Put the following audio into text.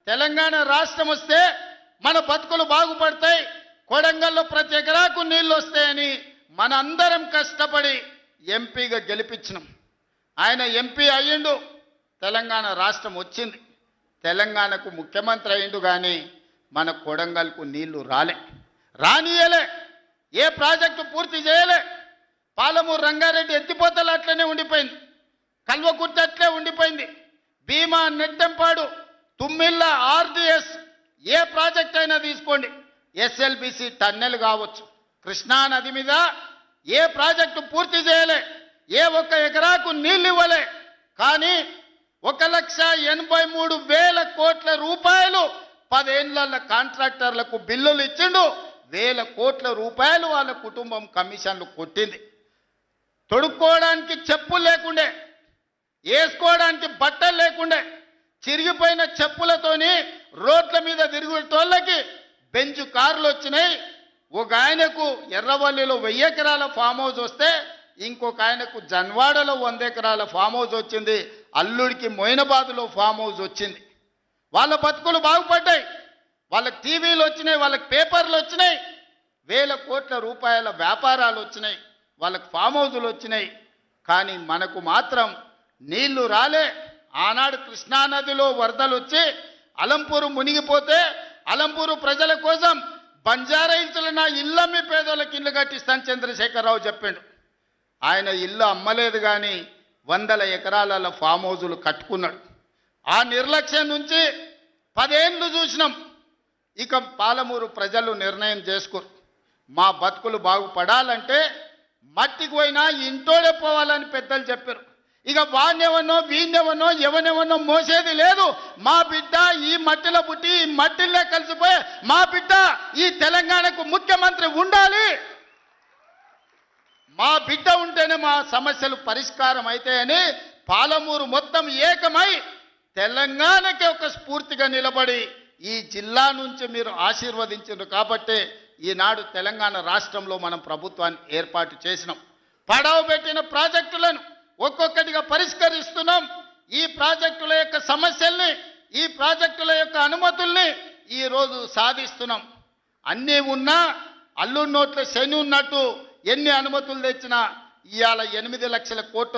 తెలంగాణ రాష్ట్రం వస్తే మన బతుకులు బాగుపడతాయి, కొడంగల్లో ప్రతి ఎకరాకు నీళ్లు వస్తాయని మనందరం కష్టపడి ఎంపీగా గెలిపించినాం. ఆయన ఎంపీ అయ్యిండు, తెలంగాణ రాష్ట్రం వచ్చింది, తెలంగాణకు ముఖ్యమంత్రి అయ్యిండు. కానీ మన కొడంగల్కు నీళ్లు రానియలే, ఏ ప్రాజెక్టు పూర్తి చేయలే. పాలమూరు రంగారెడ్డి ఎత్తిపోతలు అట్లనే ఉండిపోయింది, కల్వకుర్తి అట్లే ఉండిపోయింది. భీమా, నెట్టెంపాడు, తుమ్మిళ్ళ, ఆర్డిఎస్ ఏ ప్రాజెక్ట్ అయినా తీసుకోండి, ఎస్ఎల్బిసి టన్నెల్ కావచ్చు, కృష్ణా నది మీద ఏ ప్రాజెక్టు పూర్తి చేయలే, ఏ ఒక్క ఎకరాకు నీళ్ళు ఇవ్వలే. కానీ 1,83,000 కోట్ల రూపాయలు 10 ఏళ్ల కాంట్రాక్టర్లకు బిల్లులు ఇచ్చిండు. 1,000 కోట్ల రూపాయలు వాళ్ళ కుటుంబం కమిషన్లు కొట్టింది. తొడుక్కోవడానికి చెప్పులు లేకుండే, వేసుకోవడానికి బట్టలు లేకుండే, చిరిగిపోయిన చెప్పులతోని రోడ్ల మీద తిరుగుతోళ్ళకి బెంచ్ కార్లు వచ్చినాయి. ఒక ఆయనకు ఎర్రవల్లిలో 1000 ఎకరాల ఫామ్ హౌస్ వస్తే ఇంకొక ఆయనకు జన్వాడలో 100 ఎకరాల ఫామ్ హౌస్ వచ్చింది. అల్లుడికి మొయినాబాద్లో ఫామ్ హౌస్ వచ్చింది. వాళ్ళ బతుకులు బాగుపడ్డాయి, వాళ్ళకి టీవీలు వచ్చినాయి, వాళ్ళకి పేపర్లు వచ్చినాయి, 1,000 కోట్ల రూపాయల వ్యాపారాలు వచ్చినాయి, వాళ్ళకి ఫామ్ హౌజులు వచ్చినాయి. కానీ మనకు మాత్రం నీళ్లు రాలే. ఆనాడు కృష్ణానదిలో వరదలు వచ్చి అలంపూరు మునిగిపోతే అలంపూరు ప్రజల కోసం బంజారా హిల్స్లో నా ఇల్లమ్మి పేదోళ్ళకి ఇల్లు కట్టిస్తాను చంద్రశేఖరరావు చెప్పిండు. ఆయన ఇల్లు అమ్మలేదు, కానీ 100 ఎకరాల ఫామ్ హౌజులు కట్టుకున్నాడు. ఆ నిర్లక్ష్యం నుంచి 10 ఏళ్ళు చూసినాం. ఇక పాలమూరు ప్రజలు నిర్ణయం చేసుకోరు, మా బతుకులు బాగుపడాలంటే మట్టికి పోయినా ఇంటోడే పోవాలని పెద్దలు చెప్పారు. ఇక వాణ్యవనో వీణ్యవనో ఎవనెవనో మోసేది లేదు. మా బిడ్డ ఈ మట్టిలో పుట్టి ఈ మట్టిలో కలిసిపోయి మా బిడ్డ ఈ తెలంగాణకు ముఖ్యమంత్రి ఉండాలి. మా బిడ్డ ఉంటేనే మా సమస్యలు పరిష్కారం అవుతాయని పాలమూరు మొత్తం ఏకమై తెలంగాణకి ఒక స్ఫూర్తిగా నిలబడి ఈ జిల్లా నుంచి మీరు ఆశీర్వదించారు. కాబట్టి ఈనాడు తెలంగాణ రాష్ట్రంలో మనం ప్రభుత్వాన్ని ఏర్పాటు చేసినాం. పడవ పెట్టిన ప్రాజెక్టులను ఒక్కొక్కటిగా పరిష్కరిస్తున్నాం. ఈ ప్రాజెక్టుల యొక్క సమస్యల్ని, ఈ ప్రాజెక్టుల యొక్క అనుమతుల్ని ఈరోజు సాధిస్తున్నాం. అన్నీ ఉన్నా అల్లు నోట్ల శని ఉన్నట్టు ఎన్ని అనుమతులు తెచ్చినా ఇవాళ 8 లక్షల కోట్ల